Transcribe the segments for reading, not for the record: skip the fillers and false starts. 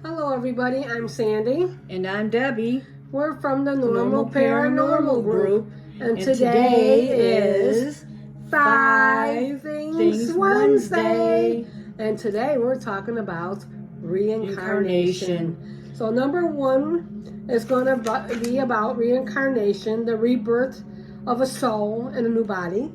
Hello everybody, I'm Sandy. And I'm Debbie. We're from the Normal Paranormal Group. And today is Five Things Wednesday. And today we're talking about reincarnation. So number one is going to be about reincarnation, the rebirth of a soul in a new body.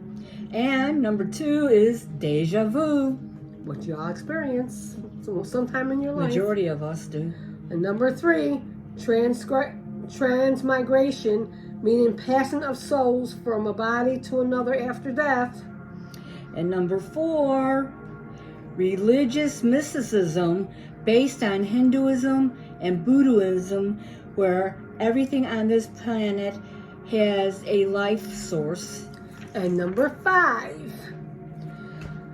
And number two is Deja Vu. What you all experience sometime in your life. Majority of us do. And number three, transmigration, meaning passing of souls from a body to another after death. And number four, religious mysticism based on Hinduism and Buddhism, where everything on this planet has a life source. And number five,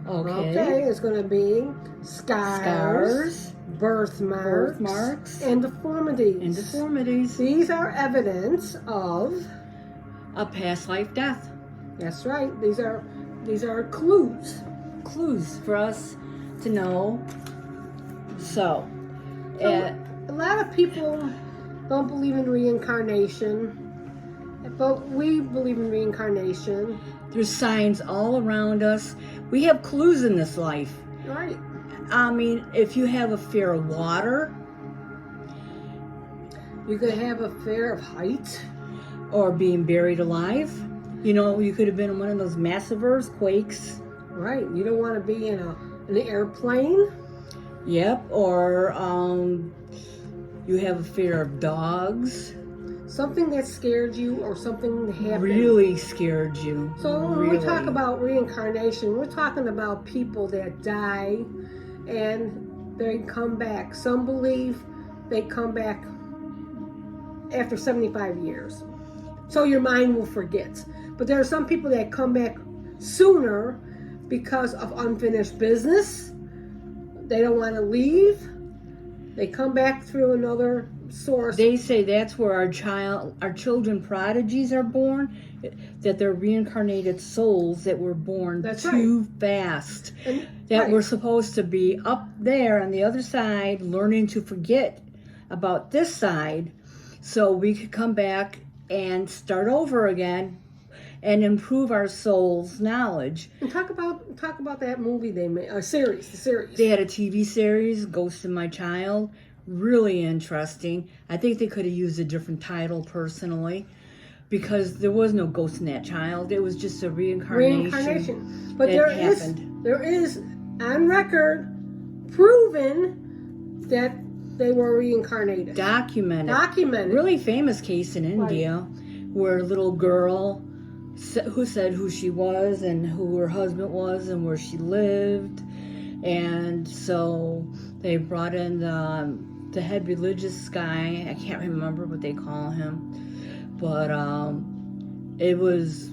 okay, it's going to be scars, birthmarks, and deformities. These are evidence of a past life death. That's right. These are clues for us to know. So a lot of people don't believe in reincarnation, but we believe in reincarnation. There's signs all around us. We have clues in this life. Right. I mean, if you have a fear of water, you could have a fear of height, or being buried alive. You know, you could have been in one of those massive earthquakes. Right. You don't want to be in an airplane. Yep. Or you have a fear of dogs. Something that scared you, or something that happened. Really scared you. So when we talk about reincarnation, we're talking about people that die and they come back. Some believe they come back after 75 years. So your mind will forget. But there are some people that come back sooner because of unfinished business. They don't want to leave. They come back through another source. They say that's where our children prodigies are born, that they're reincarnated souls that were born too fast, that we're supposed to be up there on the other side learning to forget about this side so we could come back and start over again and improve our soul's knowledge. And talk about that movie they made, the series. They had a TV series, Ghost in My Child. Really interesting. I think they could have used a different title personally, because there was no ghost in that child. It was just a reincarnation. But there is on record proven that they were reincarnated. Documented. Really famous case in India, where a little girl who said who she was and who her husband was and where she lived. And so they brought in the head religious guy. I can't remember what they call him, but it was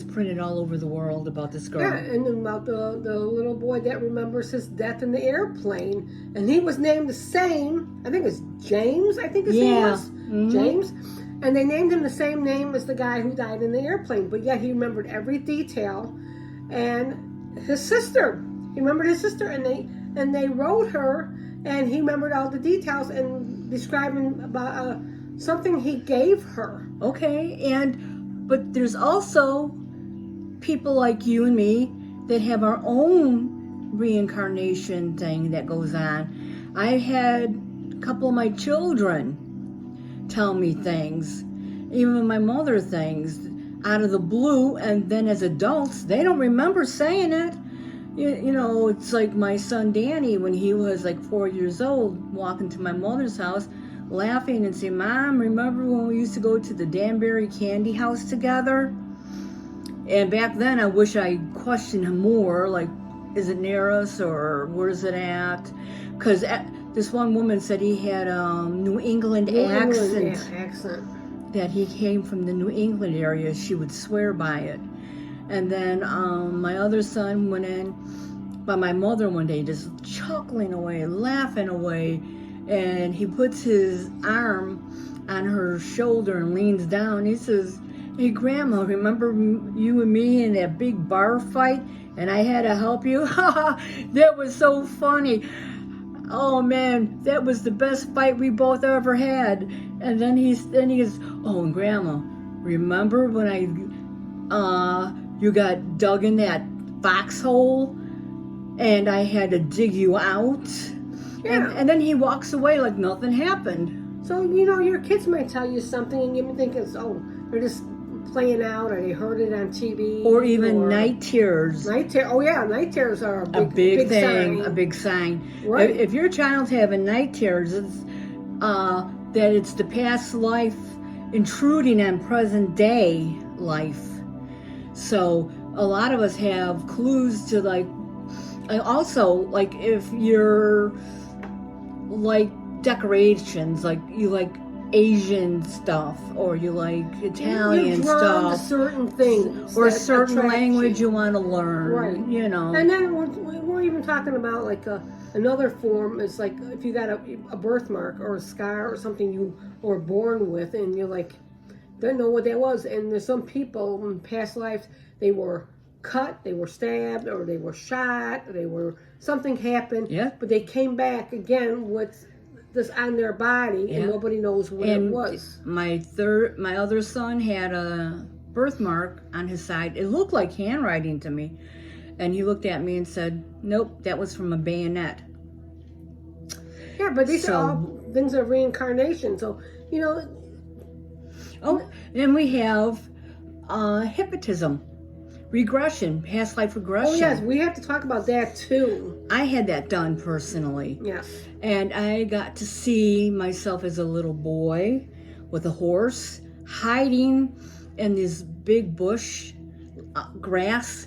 printed all over the world about this girl. Yeah, and about the little boy that remembers his death in the airplane, and he was named the same. I think it's James. I think his name was James, and they named him the same name as the guy who died in the airplane. But yet he remembered every detail, and his sister. He remembered his sister, and they wrote her, and he remembered all the details and describing about something he gave her. Okay, but there's also people like you and me that have our own reincarnation thing that goes on. I had a couple of my children tell me things, even my mother things, out of the blue, and then as adults, they don't remember saying it. You know, it's like my son Danny, when he was like 4 years old, walking to my mother's house, laughing and saying, "Mom, remember when we used to go to the Danbury Candy House together?" And back then, I wish I questioned him more, like, is it near us or where's it at? Because this one woman said he had a New England accent. That he came from the New England area. She would swear by it. And then my other son went in by my mother one day, just chuckling away, laughing away. And he puts his arm on her shoulder and leans down. He says, "Hey, Grandma, remember you and me in that big bar fight? And I had to help you?" That was so funny. oh man, that was the best fight we both ever had. And then he goes, oh, and Grandma, remember when you got dug in that foxhole and I had to dig you out? Yeah. And then he walks away like nothing happened. So, your kids might tell you something and you think it's, they're just playing out, or they heard it on TV. Or even night terrors. Night terrors are a big thing, sign. a big sign. Right. If your child's having night terrors, it's that it's the past life intruding on present day life. So a lot of us have clues to also like if you're like decorations, like you like Asian stuff, or you like Italian You're drawn to stuff, certain things, or a certain language you you want to learn, right? And then we're even talking about like another form. It's like if you got a birthmark or a scar or something you were born with, and you're like, don't know what that was. And there's some people in past lives, they were cut, they were stabbed, or they were shot, or something happened. Yeah. But they came back again with this on their body, and nobody knows what it was. My other son had a birthmark on his side. It looked like handwriting to me, and he looked at me and said, "Nope, that was from a bayonet." Yeah, but these are all things of reincarnation. So Oh, and we have hypnotism, regression, past life regression. Oh yes, we have to talk about that too. I had that done personally. Yes. And I got to see myself as a little boy with a horse hiding in this big bush, grass.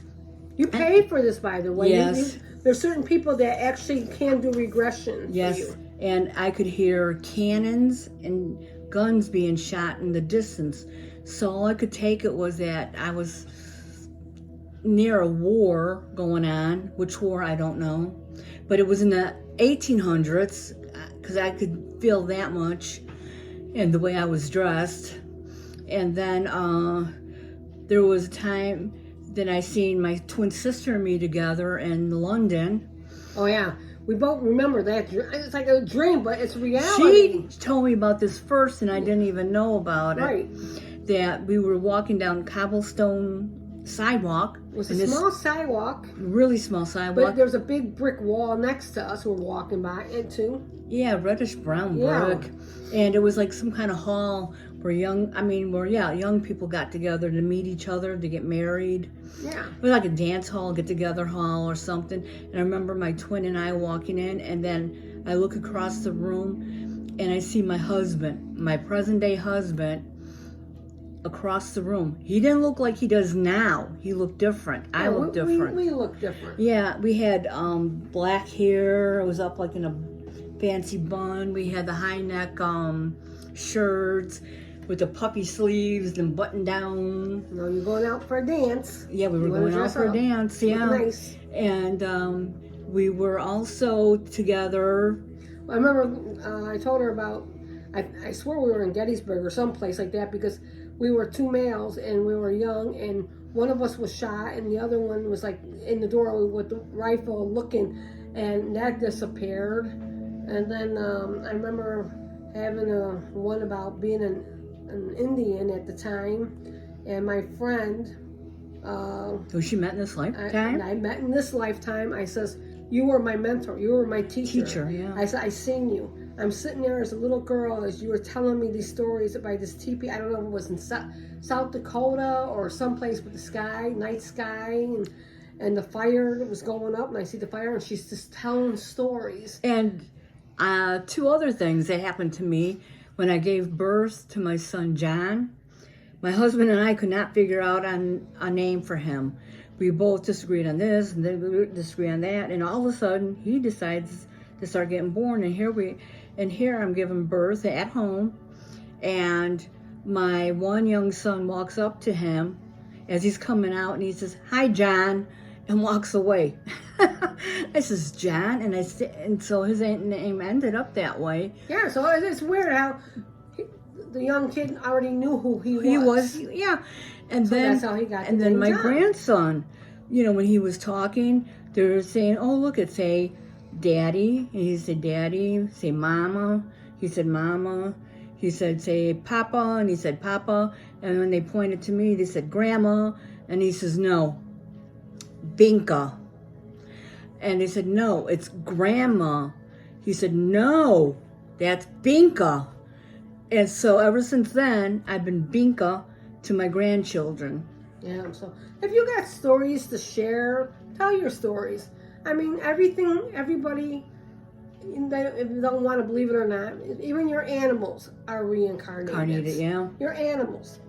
You pay for this, by the way. Yes. There's certain people that actually can do regression. Yes. For you. And I could hear cannons and guns being shot in the distance. So all I could take it was that I was near a war going on. Which war, I don't know. But it was in the 1800s, because I could feel that much, and the way I was dressed. And then there was a time that I seen my twin sister and me together in London. Oh yeah, we both remember that. It's like a dream, but it's reality. She told me about this first, and I didn't even know about it. Right. That we were walking down cobblestone sidewalk. It was a small sidewalk. Really small sidewalk. But there's a big brick wall next to us we're walking by into. Yeah, reddish brown brick. And it was like some kind of hall where young people got together to meet each other, to get married. Yeah. It was like a dance hall, get together hall or something. And I remember my twin and I walking in, and then I look across the room and I see my husband, my present day husband, across the room. He didn't look like he does now. He looked different. I looked different. We look different. Yeah, we had black hair. It was up like in a fancy bun. We had the high neck shirts with the puffy sleeves and button down. No, you're going out for a dance. Yeah, we were going out for a dance. Yeah, nice. And we were also together. I remember I told her about. I swear we were in Gettysburg or someplace like that, because we were two males and we were young, and one of us was shot and the other one was like in the doorway with the rifle looking, and that disappeared. And then I remember having one about being an Indian at the time, and my friend. So she met in this lifetime? I met in this lifetime. I says, you were my mentor. You were my teacher. Yeah. I said, I seen you. I'm sitting there as a little girl as you were telling me these stories about this teepee. I don't know if it was in South Dakota or someplace with the sky, night sky, and the fire that was going up. And I see the fire, and she's just telling stories. And two other things that happened to me when I gave birth to my son John. My husband and I could not figure out a name for him. We both disagreed on this, and then we disagreed on that, and all of a sudden he decides to start getting born, and here I'm giving birth at home, and my one young son walks up to him as he's coming out, and he says, "Hi, John," and walks away. I says, "John," and so his name ended up that way. Yeah, so it's weird how the young kid already knew who he was. He was, yeah. And so then that's how he got the and then name my John. Grandson, when he was talking, they were saying, "Oh, look, it's a Daddy, and he said Daddy. Say Mama, he said Mama. He said say Papa, and he said Papa. And when they pointed to me, they said Grandma, and he says no, Binka. And they said no, it's Grandma. He said no, that's Binka. And so ever since then, I've been Binka to my grandchildren. Yeah, so if you got stories to share, tell your stories. I mean, everybody, if you don't want to believe it or not, even your animals are reincarnated. Yeah. Your animals.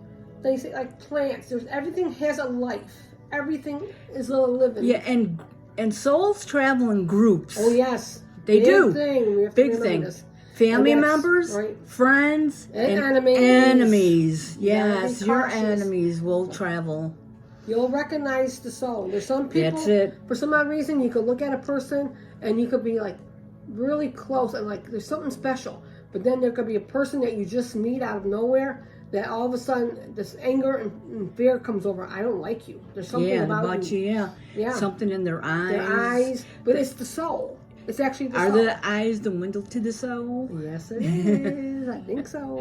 They say, like plants, everything has a life. Everything is a living. Yeah, and souls travel in groups. Oh, yes. They do. Thing. We have Big to thing. this. Family members, right. friends, and enemies. Yes, be your cautious. enemies will travel. You'll recognize the soul. There's some people, That's it. For some odd reason, you could look at a person and you could be like really close and like there's something special. But then there could be a person that you just meet out of nowhere that all of a sudden this anger and fear comes over. I don't like you. There's something about you. Yeah. Something in their eyes. Their eyes. But it's the soul. It's actually the soul. Are the eyes the window to the soul? Yes, it is. I think so.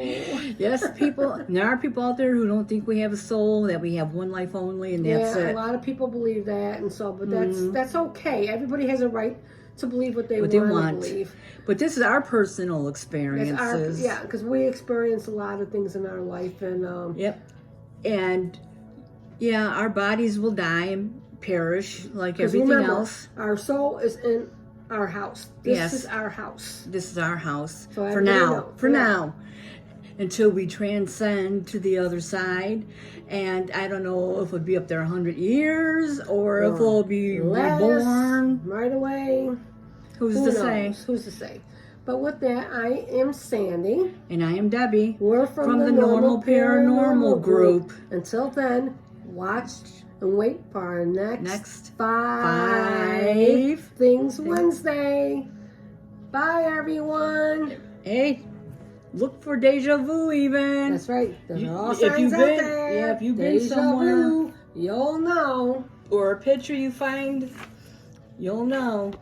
Yes, people. There are people out there who don't think we have a soul, that we have one life only, and that's it. A lot of people believe that, and so, but that's okay. Everybody has a right to believe what they want to believe. But this is our personal experiences. Because we experience a lot of things in our life, and yep, and our bodies will die and perish like everything else. Our soul is in our house. This is our house. This is our house so for now. For now. Until we transcend to the other side. And I don't know if it'll be up there 100 years or if we'll be reborn. Right away. Who's to say? Who's to say? But with that, I am Sandy. And I am Debbie. We're from the Normal Paranormal Group. Group. Until then, watch and wait for our next 5 Things Wednesday. Bye, everyone. Hey, look for Deja Vu even. That's right. There are all signs out there. Yeah, if you've Deja been somewhere. Vu, you'll know. Or a picture you find, you'll know.